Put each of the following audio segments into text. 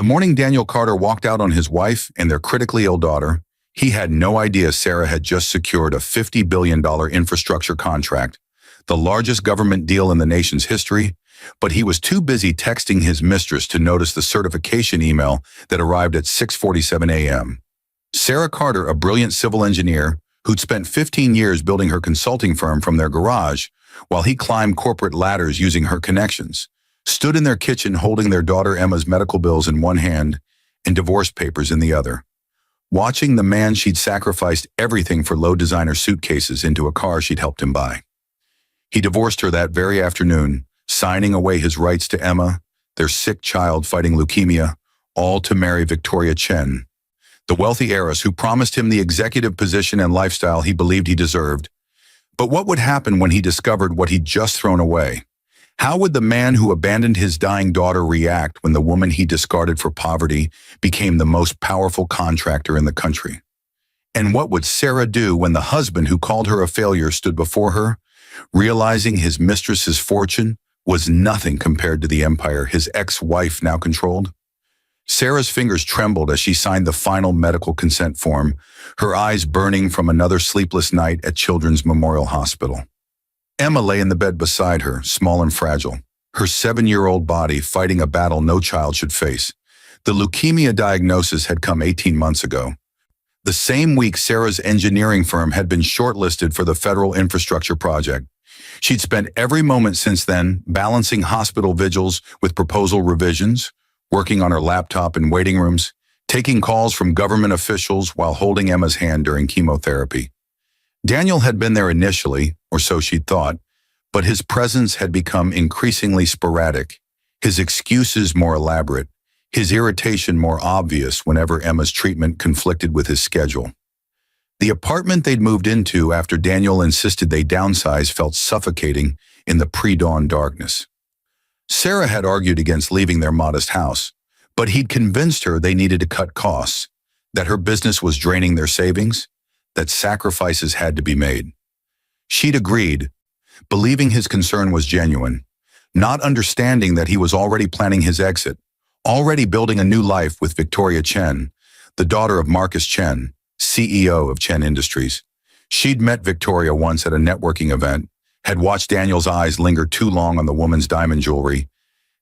The morning Daniel Carter walked out on his wife and their critically ill daughter, he had no idea Sarah had just secured a $50 billion infrastructure contract, the largest government deal in the nation's history, but he was too busy texting his mistress to notice the certification email that arrived at 6:47 a.m. Sarah Carter, a brilliant civil engineer who'd spent 15 years building her consulting firm from their garage while he climbed corporate ladders using her connections, stood in their kitchen holding their daughter Emma's medical bills in one hand and divorce papers in the other, watching the man she'd sacrificed everything for low designer suitcases into a car she'd helped him buy. He divorced her that very afternoon, signing away his rights to Emma, their sick child fighting leukemia, all to marry Victoria Chen, the wealthy heiress who promised him the executive position and lifestyle he believed he deserved. But what would happen when he discovered what he'd just thrown away? How would the man who abandoned his dying daughter react when the woman he discarded for poverty became the most powerful contractor in the country? And what would Sarah do when the husband who called her a failure stood before her, realizing his mistress's fortune was nothing compared to the empire his ex-wife now controlled? Sarah's fingers trembled as she signed the final medical consent form, her eyes burning from another sleepless night at Children's Memorial Hospital. Emma lay in the bed beside her, small and fragile, her 7-year-old body fighting a battle no child should face. The leukemia diagnosis had come 18 months ago. The same week Sarah's engineering firm had been shortlisted for the federal infrastructure project. She'd spent every moment since then balancing hospital vigils with proposal revisions, working on her laptop in waiting rooms, taking calls from government officials while holding Emma's hand during chemotherapy. Daniel had been there initially, or so she'd thought, but his presence had become increasingly sporadic, his excuses more elaborate, his irritation more obvious whenever Emma's treatment conflicted with his schedule. The apartment they'd moved into after Daniel insisted they downsize felt suffocating in the pre-dawn darkness. Sarah had argued against leaving their modest house, but he'd convinced her they needed to cut costs, that her business was draining their savings, that sacrifices had to be made. She'd agreed, believing his concern was genuine, not understanding that he was already planning his exit, already building a new life with Victoria Chen, the daughter of Marcus Chen, CEO of Chen Industries. She'd met Victoria once at a networking event, had watched Daniel's eyes linger too long on the woman's diamond jewelry,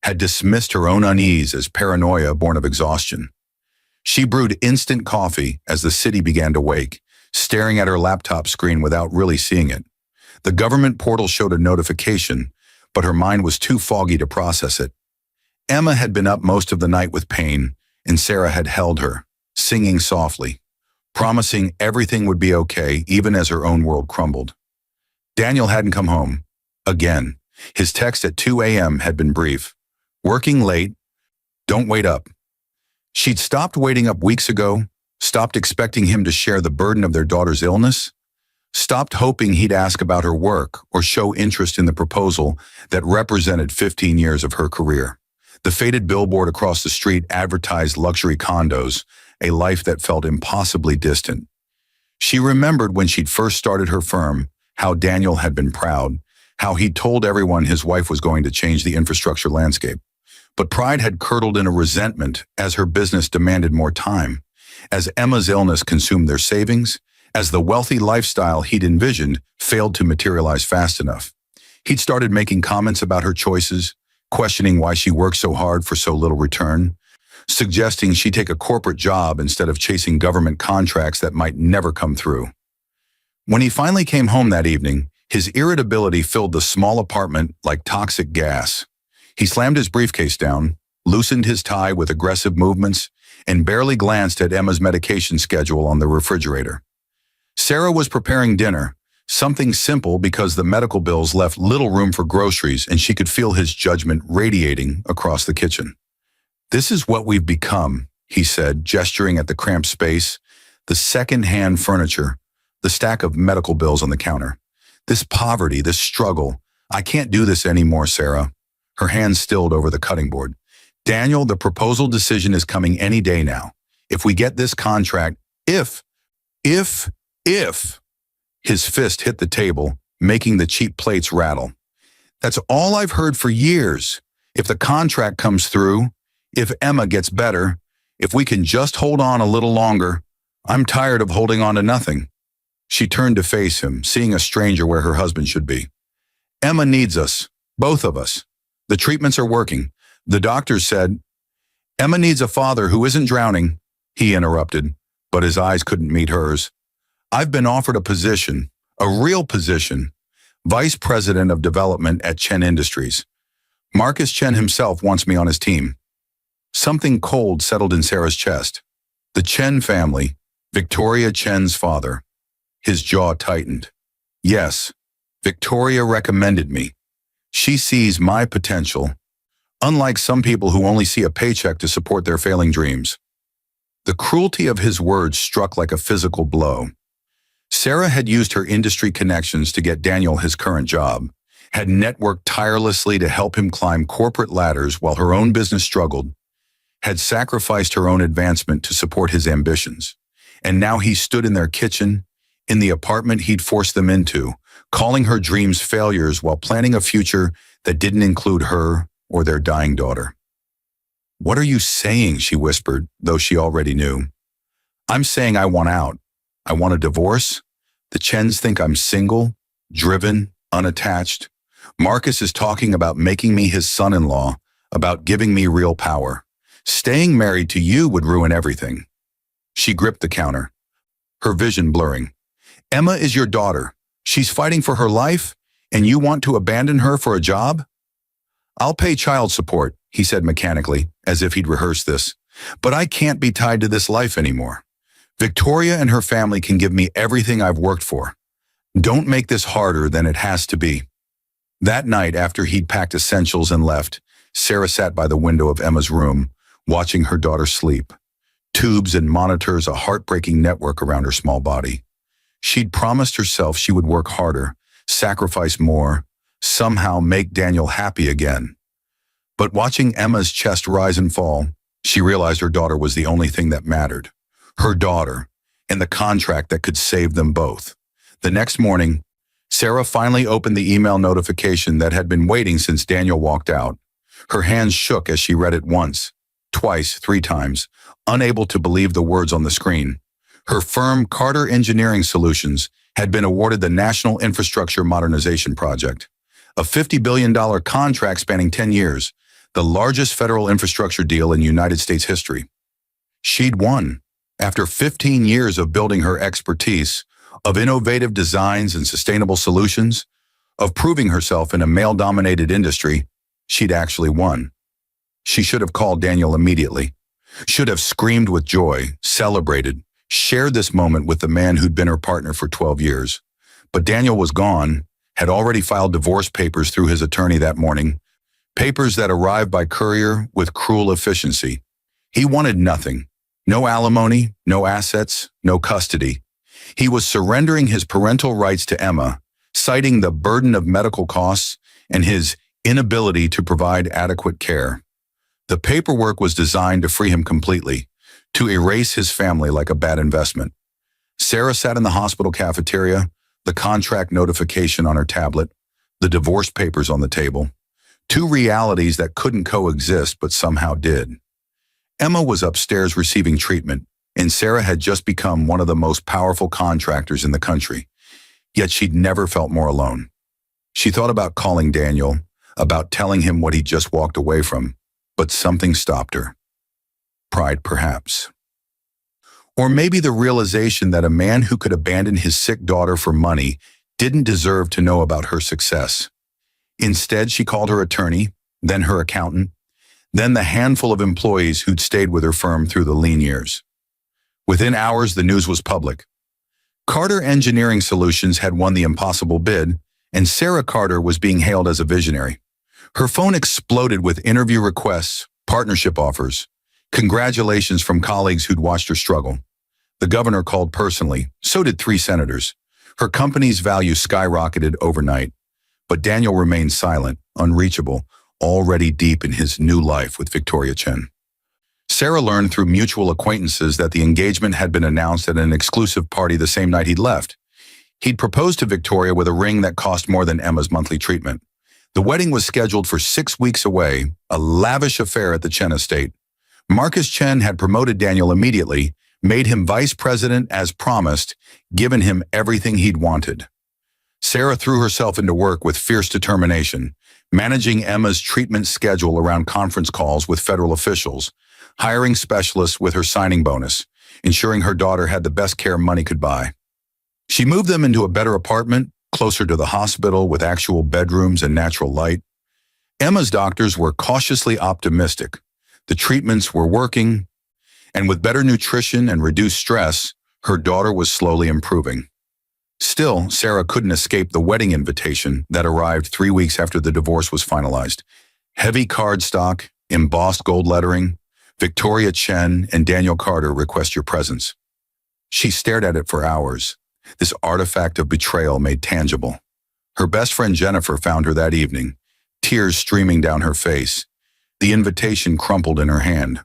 had dismissed her own unease as paranoia born of exhaustion. She brewed instant coffee as the city began to wake, staring at her laptop screen without really seeing it. The government portal showed a notification, but her mind was too foggy to process it. Emma had been up most of the night with pain, and Sarah had held her, singing softly, promising everything would be okay even as her own world crumbled. Daniel hadn't come home. Again, his text at 2 a.m. had been brief. Working late, don't wait up. She'd stopped waiting up weeks ago, stopped expecting him to share the burden of their daughter's illness, stopped hoping he'd ask about her work or show interest in the proposal that represented 15 years of her career. The faded billboard across the street advertised luxury condos, a life that felt impossibly distant. She remembered when she'd first started her firm, how Daniel had been proud, how he'd told everyone his wife was going to change the infrastructure landscape. But pride had curdled in a resentment as her business demanded more time, as Emma's illness consumed their savings, as the wealthy lifestyle he'd envisioned failed to materialize fast enough. He'd started making comments about her choices, questioning why she worked so hard for so little return, suggesting she take a corporate job instead of chasing government contracts that might never come through. When he finally came home that evening, his irritability filled the small apartment like toxic gas. He slammed his briefcase down, loosened his tie with aggressive movements, and barely glanced at Emma's medication schedule on the refrigerator. Sarah was preparing dinner, something simple because the medical bills left little room for groceries and she could feel his judgment radiating across the kitchen. "This is what we've become," he said, gesturing at the cramped space, the second-hand furniture, the stack of medical bills on the counter. "This poverty, this struggle. I can't do this anymore, Sarah." Her hands stilled over the cutting board. "Daniel, the proposal decision is coming any day now. If we get this contract, if, his fist hit the table, making the cheap plates rattle. "That's all I've heard for years. If the contract comes through, If Emma gets better, if we can just hold on a little longer, I'm tired of holding on to nothing." She turned to face him, seeing a stranger where her husband should be. "Emma needs us, both of us. The treatments are working. The doctors said—" "Emma needs a father who isn't drowning," he interrupted, but his eyes couldn't meet hers. "I've been offered a position, a real position, Vice President of Development at Chen Industries. Marcus Chen himself wants me on his team." Something cold settled in Sarah's chest. The Chen family, Victoria Chen's father. His jaw tightened. "Yes, Victoria recommended me. She sees my potential, unlike some people who only see a paycheck to support their failing dreams." The cruelty of his words struck like a physical blow. Sarah had used her industry connections to get Daniel his current job, had networked tirelessly to help him climb corporate ladders while her own business struggled, had sacrificed her own advancement to support his ambitions. And now he stood in their kitchen, in the apartment he'd forced them into, calling her dreams failures while planning a future that didn't include her or their dying daughter. "What are you saying?" she whispered, though she already knew. "I'm saying I want out. I want a divorce. The Chens think I'm single, driven, unattached. Marcus is talking about making me his son-in-law, about giving me real power. Staying married to you would ruin everything." She gripped the counter, her vision blurring. "Emma is your daughter. She's fighting for her life, and you want to abandon her for a job?" "I'll pay child support," he said mechanically, as if he'd rehearsed this. "But I can't be tied to this life anymore. Victoria and her family can give me everything I've worked for. Don't make this harder than it has to be." That night, after he'd packed essentials and left, Sarah sat by the window of Emma's room, watching her daughter sleep. Tubes and monitors, a heartbreaking network around her small body. She'd promised herself she would work harder, sacrifice more, somehow make Daniel happy again. But watching Emma's chest rise and fall, she realized her daughter was the only thing that mattered. Her daughter, and the contract that could save them both. The next morning, Sarah finally opened the email notification that had been waiting since Daniel walked out. Her hands shook as she read it once, twice, 3 times, unable to believe the words on the screen. Her firm, Carter Engineering Solutions, had been awarded the National Infrastructure Modernization Project, a $50 billion contract spanning 10 years, the largest federal infrastructure deal in United States history. She'd won. After 15 years of building her expertise, of innovative designs and sustainable solutions, of proving herself in a male-dominated industry, she'd actually won. She should have called Daniel immediately, should have screamed with joy, celebrated, shared this moment with the man who'd been her partner for 12 years. But Daniel was gone, had already filed divorce papers through his attorney that morning, papers that arrived by courier with cruel efficiency. He wanted nothing. No alimony, no assets, no custody. He was surrendering his parental rights to Emma, citing the burden of medical costs and his inability to provide adequate care. The paperwork was designed to free him completely, to erase his family like a bad investment. Sarah sat in the hospital cafeteria, the contract notification on her tablet, the divorce papers on the table. 2 realities that couldn't coexist but somehow did. Emma was upstairs receiving treatment, and Sarah had just become one of the most powerful contractors in the country. Yet she'd never felt more alone. She thought about calling Daniel, about telling him what he'd just walked away from, but something stopped her. Pride, perhaps. Or maybe the realization that a man who could abandon his sick daughter for money didn't deserve to know about her success. Instead, she called her attorney, then her accountant, then the handful of employees who'd stayed with her firm through the lean years. Within hours, the news was public. Carter Engineering Solutions had won the impossible bid, and Sarah Carter was being hailed as a visionary. Her phone exploded with interview requests, partnership offers, congratulations from colleagues who'd watched her struggle. The governor called personally, so did 3 senators. Her company's value skyrocketed overnight, but Daniel remained silent, unreachable, already deep in his new life with Victoria Chen. Sarah learned through mutual acquaintances that the engagement had been announced at an exclusive party the same night he'd left. He'd proposed to Victoria with a ring that cost more than Emma's monthly treatment. The wedding was scheduled for 6 weeks away, a lavish affair at the Chen estate. Marcus Chen had promoted Daniel immediately, made him vice president as promised, given him everything he'd wanted. Sarah threw herself into work with fierce determination, managing Emma's treatment schedule around conference calls with federal officials, hiring specialists with her signing bonus, ensuring her daughter had the best care money could buy. She moved them into a better apartment, closer to the hospital with actual bedrooms and natural light. Emma's doctors were cautiously optimistic. The treatments were working, and with better nutrition and reduced stress, her daughter was slowly improving. Still, Sarah couldn't escape the wedding invitation that arrived 3 weeks after the divorce was finalized. Heavy cardstock, embossed gold lettering, Victoria Chen and Daniel Carter request your presence. She stared at it for hours, this artifact of betrayal made tangible. Her best friend Jennifer found her that evening, tears streaming down her face. The invitation crumpled in her hand.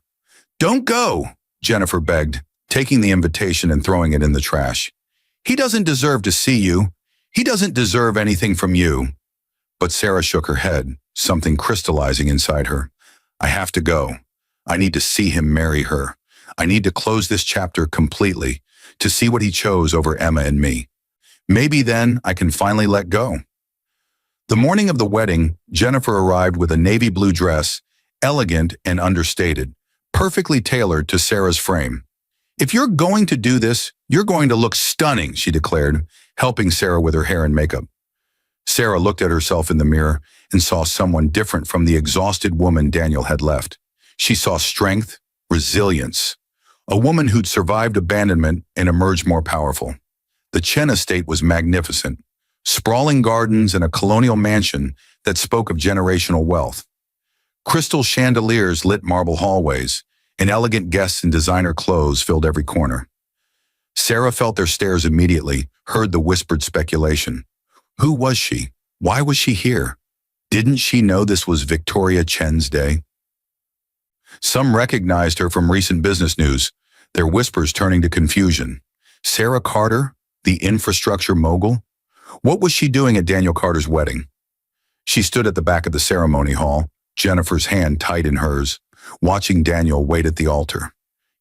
"Don't go," Jennifer begged, taking the invitation and throwing it in the trash. "He doesn't deserve to see you. He doesn't deserve anything from you." But Sarah shook her head, something crystallizing inside her. "I have to go. I need to see him marry her. I need to close this chapter completely, to see what he chose over Emma and me. Maybe then I can finally let go." The morning of the wedding, Jennifer arrived with a navy blue dress, elegant and understated, perfectly tailored to Sarah's frame. "If you're going to do this, you're going to look stunning," she declared, helping Sarah with her hair and makeup. Sarah looked at herself in the mirror and saw someone different from the exhausted woman Daniel had left. She saw strength, resilience, a woman who'd survived abandonment and emerged more powerful. The Chen estate was magnificent, sprawling gardens and a colonial mansion that spoke of generational wealth. Crystal chandeliers lit marble hallways, and elegant guests in designer clothes filled every corner. Sarah felt their stares immediately, heard the whispered speculation. Who was she? Why was she here? Didn't she know this was Victoria Chen's day? Some recognized her from recent business news, their whispers turning to confusion. Sarah Carter, the infrastructure mogul? What was she doing at Daniel Carter's wedding? She stood at the back of the ceremony hall, Jennifer's hand tight in hers, watching Daniel wait at the altar.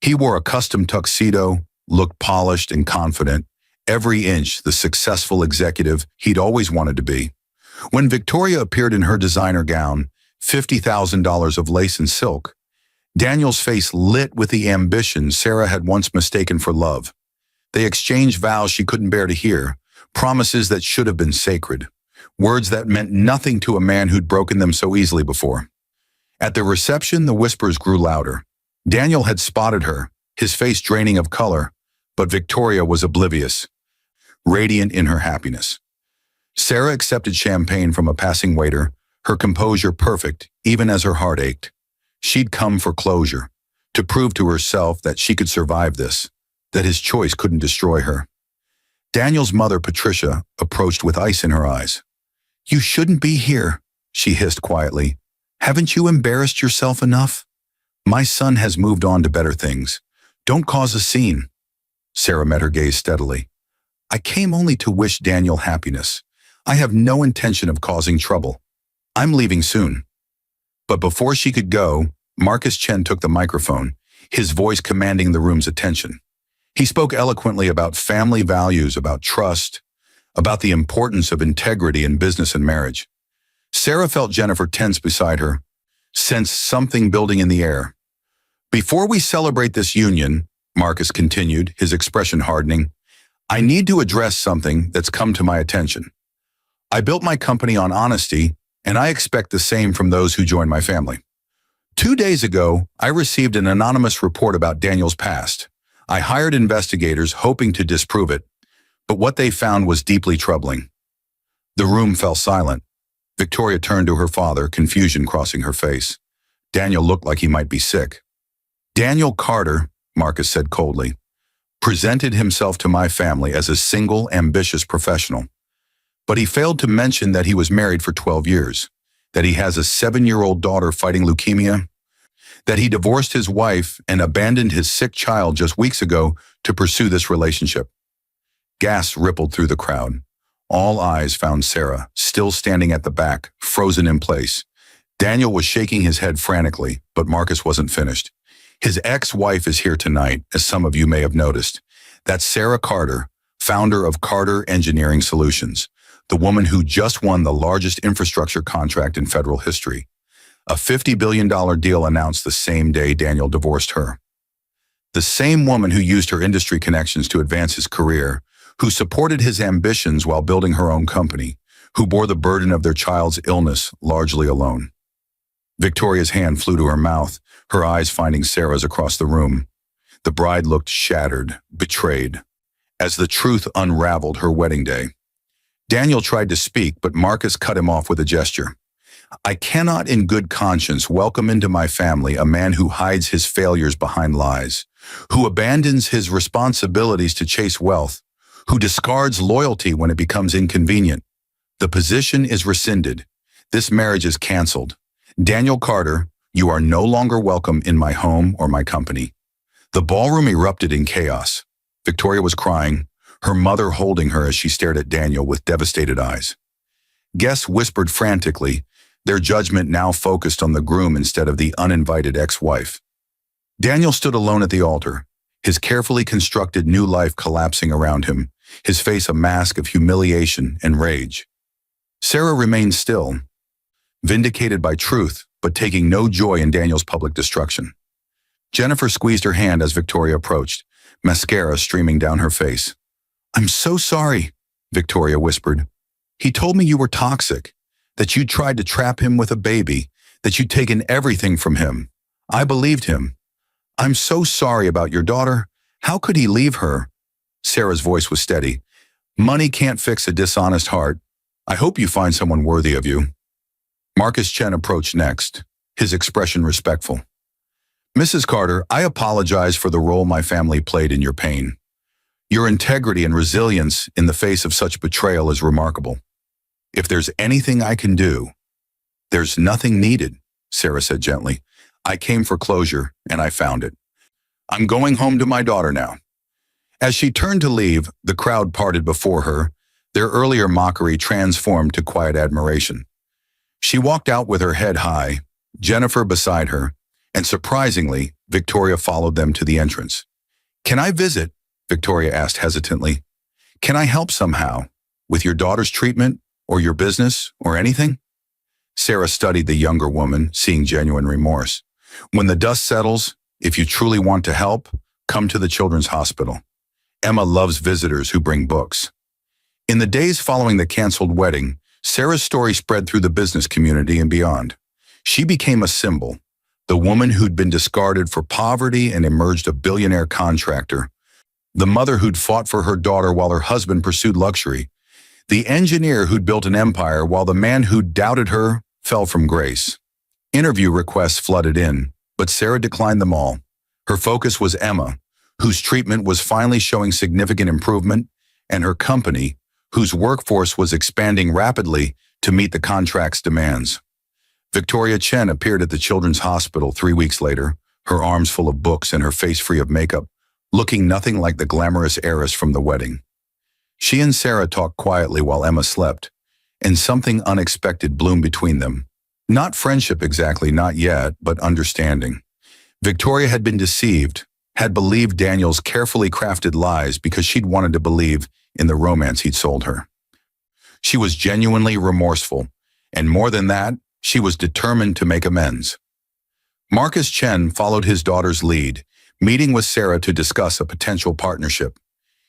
He wore a custom tuxedo, looked polished and confident, every inch the successful executive he'd always wanted to be. When Victoria appeared in her designer gown, $50,000 of lace and silk, Daniel's face lit with the ambition Sarah had once mistaken for love. They exchanged vows she couldn't bear to hear, promises that should have been sacred, words that meant nothing to a man who'd broken them so easily before. At the reception, the whispers grew louder. Daniel had spotted her, his face draining of color, but Victoria was oblivious, radiant in her happiness. Sarah accepted champagne from a passing waiter, her composure perfect, even as her heart ached. She'd come for closure, to prove to herself that she could survive this, that his choice couldn't destroy her. Daniel's mother, Patricia, approached with ice in her eyes. "You shouldn't be here," she hissed quietly. "Haven't you embarrassed yourself enough? My son has moved on to better things. Don't cause a scene." Sarah met her gaze steadily. "I came only to wish Daniel happiness. I have no intention of causing trouble. I'm leaving soon." But before she could go, Marcus Chen took the microphone, his voice commanding the room's attention. He spoke eloquently about family values, about trust, about the importance of integrity in business and marriage. Sarah felt Jennifer tense beside her, sensed something building in the air. "Before we celebrate this union," Marcus continued, his expression hardening, "I need to address something that's come to my attention. I built my company on honesty, and I expect the same from those who join my family. 2 days ago, I received an anonymous report about Daniel's past. I hired investigators hoping to disprove it, but what they found was deeply troubling." The room fell silent. Victoria turned to her father, confusion crossing her face. Daniel looked like he might be sick. "Daniel Carter," Marcus said coldly, "presented himself to my family as a single, ambitious professional. But he failed to mention that he was married for 12 years, that he has a 7-year-old daughter fighting leukemia, that he divorced his wife and abandoned his sick child just weeks ago to pursue this relationship." Gasps rippled through the crowd. All eyes found Sarah, still standing at the back, frozen in place. Daniel was shaking his head frantically, but Marcus wasn't finished. His ex-wife is here tonight, as some of you may have noticed. That's Sarah Carter, founder of Carter Engineering Solutions, the woman who just won the largest infrastructure contract in federal history. A $50 billion deal announced the same day Daniel divorced her. The same woman who used her industry connections to advance his career, who supported his ambitions while building her own company, who bore the burden of their child's illness largely alone. Victoria's hand flew to her mouth, her eyes finding Sarah's across the room. The bride looked shattered, betrayed, as the truth unraveled her wedding day. Daniel tried to speak, but Marcus cut him off with a gesture. I cannot in good conscience welcome into my family a man who hides his failures behind lies, who abandons his responsibilities to chase wealth, who discards loyalty when it becomes inconvenient. The position is rescinded. This marriage is canceled. Daniel Carter, you are no longer welcome in my home or my company. The ballroom erupted in chaos. Victoria was crying, her mother holding her as she stared at Daniel with devastated eyes. Guests whispered frantically, their judgment now focused on the groom instead of the uninvited ex-wife. Daniel stood alone at the altar, his carefully constructed new life collapsing around him, his face a mask of humiliation and rage. Sarah remained still, vindicated by truth, but taking no joy in Daniel's public destruction. Jennifer squeezed her hand as Victoria approached, mascara streaming down her face. I'm so sorry, Victoria whispered. He told me you were toxic, that you tried to trap him with a baby, that you'd taken everything from him. I believed him. I'm so sorry about your daughter. How could he leave her? Sarah's voice was steady. Money can't fix a dishonest heart. I hope you find someone worthy of you. Marcus Chen approached next, his expression respectful. Mrs. Carter, I apologize for the role my family played in your pain. Your integrity and resilience in the face of such betrayal is remarkable. If there's anything I can do, there's nothing needed, Sarah said gently. I came for closure, and I found it. I'm going home to my daughter now. As she turned to leave, the crowd parted before her, their earlier mockery transformed to quiet admiration. She walked out with her head high, Jennifer beside her, and surprisingly, Victoria followed them to the entrance. Can I visit? Victoria asked hesitantly. Can I help somehow? With your daughter's treatment? Or your business? Or anything? Sarah studied the younger woman, seeing genuine remorse. When the dust settles, if you truly want to help, come to the Children's Hospital. Emma loves visitors who bring books. In the days following the canceled wedding, Sarah's story spread through the business community and beyond. She became a symbol, the woman who'd been discarded for poverty and emerged a billionaire contractor, the mother who'd fought for her daughter while her husband pursued luxury, the engineer who'd built an empire while the man who'd doubted her fell from grace. Interview requests flooded in, but Sarah declined them all. Her focus was Emma, whose treatment was finally showing significant improvement, and her company, whose workforce was expanding rapidly to meet the contract's demands. Victoria Chen appeared at the Children's Hospital 3 weeks later, her arms full of books and her face free of makeup, looking nothing like the glamorous heiress from the wedding. She and Sarah talked quietly while Emma slept, and something unexpected bloomed between them. Not friendship exactly, not yet, but understanding. Victoria had been deceived, had believed Daniel's carefully crafted lies because she'd wanted to believe in the romance he'd sold her. She was genuinely remorseful, and more than that, she was determined to make amends. Marcus Chen followed his daughter's lead, meeting with Sarah to discuss a potential partnership.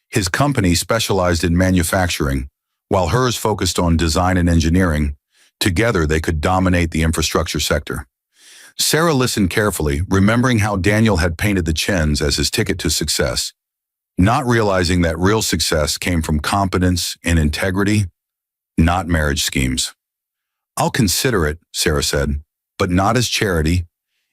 His company specialized in manufacturing, while hers focused on design and engineering. Together, they could dominate the infrastructure sector. Sarah listened carefully, remembering how Daniel had painted the Chens as his ticket to success, not realizing that real success came from competence and integrity, not marriage schemes. I'll consider it, Sarah said, but not as charity.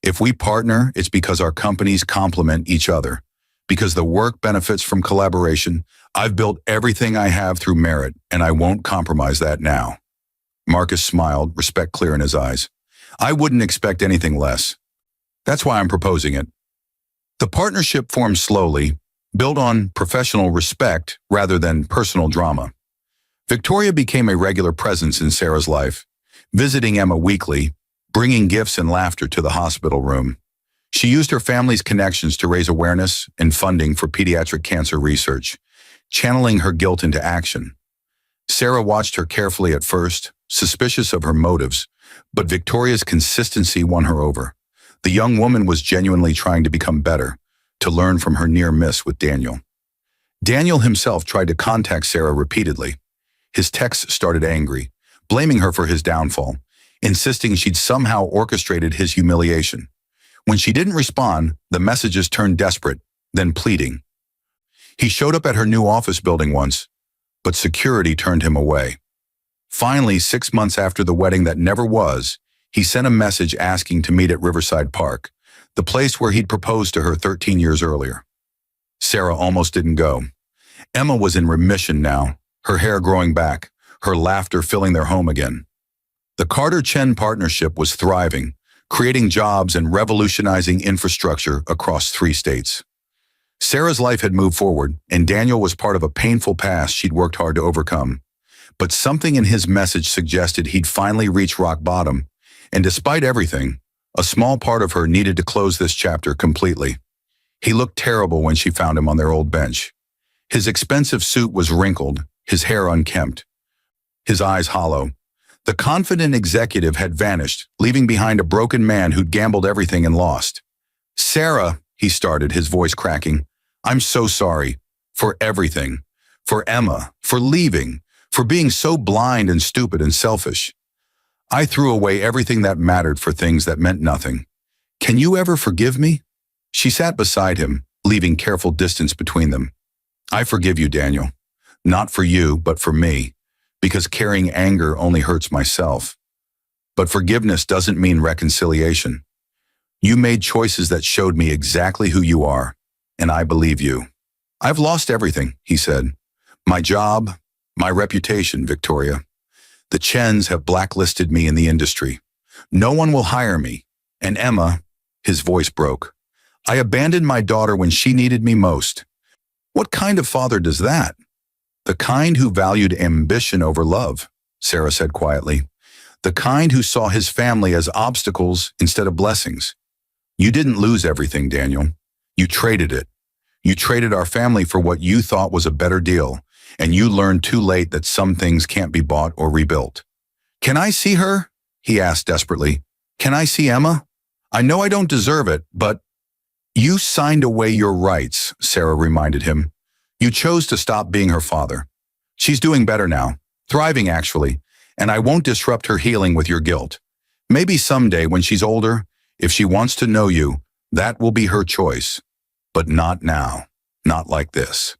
If we partner, it's because our companies complement each other, because the work benefits from collaboration. I've built everything I have through merit, and I won't compromise that now. Marcus smiled, respect clear in his eyes. I wouldn't expect anything less. That's why I'm proposing it. The partnership formed slowly, built on professional respect rather than personal drama. Victoria became a regular presence in Sarah's life, visiting Emma weekly, bringing gifts and laughter to the hospital room. She used her family's connections to raise awareness and funding for pediatric cancer research, channeling her guilt into action. Sarah watched her carefully at first, suspicious of her motives, but Victoria's consistency won her over. The young woman was genuinely trying to become better, to learn from her near miss with Daniel. Daniel himself tried to contact Sarah repeatedly. His texts started angry, blaming her for his downfall, insisting she'd somehow orchestrated his humiliation. When she didn't respond, the messages turned desperate, then pleading. He showed up at her new office building once, but security turned him away. Finally, 6 months after the wedding that never was, he sent a message asking to meet at Riverside Park, the place where he'd proposed to her 13 years earlier. Sarah almost didn't go. Emma was in remission now, her hair growing back, her laughter filling their home again. The Carter-Chen partnership was thriving, creating jobs and revolutionizing infrastructure across 3 states. Sarah's life had moved forward, and Daniel was part of a painful past she'd worked hard to overcome. But something in his message suggested he'd finally reach rock bottom, and despite everything, a small part of her needed to close this chapter completely. He looked terrible when she found him on their old bench. His expensive suit was wrinkled, his hair unkempt, his eyes hollow. The confident executive had vanished, leaving behind a broken man who'd gambled everything and lost. "Sarah," he started, his voice cracking, "I'm so sorry. For everything. For Emma. For leaving. For being so blind and stupid and selfish. I threw away everything that mattered for things that meant nothing. Can you ever forgive me?" She sat beside him, leaving careful distance between them. "I forgive you, Daniel. Not for you, but for me. Because carrying anger only hurts myself. But forgiveness doesn't mean reconciliation. You made choices that showed me exactly who you are, and I believe you." "I've lost everything," he said. "My job, my reputation, Victoria. The Chens have blacklisted me in the industry. No one will hire me. And Emma," his voice broke, "I abandoned my daughter when she needed me most. What kind of father does that?" "The kind who valued ambition over love," Sarah said quietly. "The kind who saw his family as obstacles instead of blessings. You didn't lose everything, Daniel. You traded it. You traded our family for what you thought was a better deal, and you learned too late that some things can't be bought or rebuilt." "Can I see her?" he asked desperately. "Can I see Emma? I know I don't deserve it, but—" "You signed away your rights," Sarah reminded him. "You chose to stop being her father. She's doing better now, thriving actually, and I won't disrupt her healing with your guilt. Maybe someday when she's older, if she wants to know you, that will be her choice. But not now, not like this."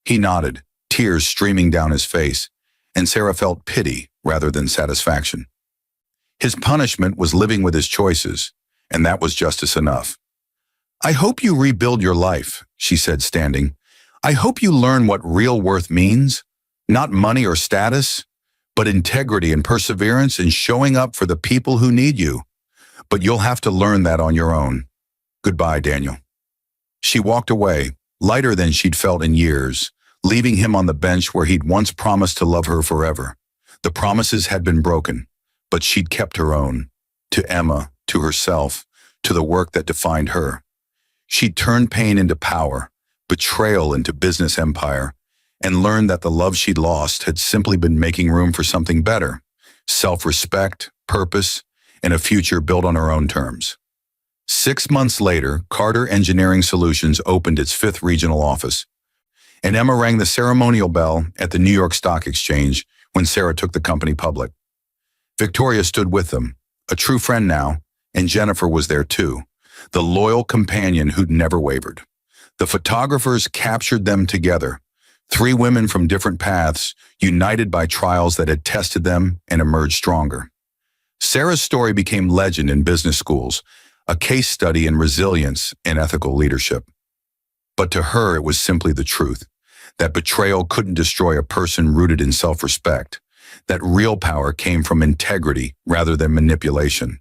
He nodded, tears streaming down his face, and Sarah felt pity rather than satisfaction. His punishment was living with his choices, and that was justice enough. "I hope you rebuild your life," she said, standing. "I hope you learn what real worth means, not money or status, but integrity and perseverance and showing up for the people who need you. But you'll have to learn that on your own. Goodbye, Daniel." She walked away, lighter than she'd felt in years, leaving him on the bench where he'd once promised to love her forever. The promises had been broken, but she'd kept her own. To Emma, to herself, to the work that defined her. She'd turned pain into power, betrayal into business empire, and learned that the love she'd lost had simply been making room for something better, self-respect, purpose, and a future built on her own terms. 6 months later, Carter Engineering Solutions opened its 5th regional office, and Emma rang the ceremonial bell at the New York Stock Exchange when Sarah took the company public. Victoria stood with them, a true friend now, and Jennifer was there too, the loyal companion who'd never wavered. The photographers captured them together, 3 women from different paths, united by trials that had tested them and emerged stronger. Sarah's story became legend in business schools, a case study in resilience and ethical leadership. But to her, it was simply the truth, that betrayal couldn't destroy a person rooted in self-respect, that real power came from integrity rather than manipulation,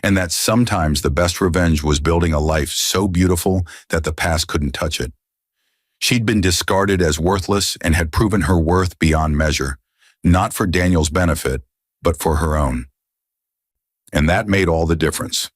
and that sometimes the best revenge was building a life so beautiful that the past couldn't touch it. She'd been discarded as worthless and had proven her worth beyond measure, not for Daniel's benefit, but for her own. And that made all the difference.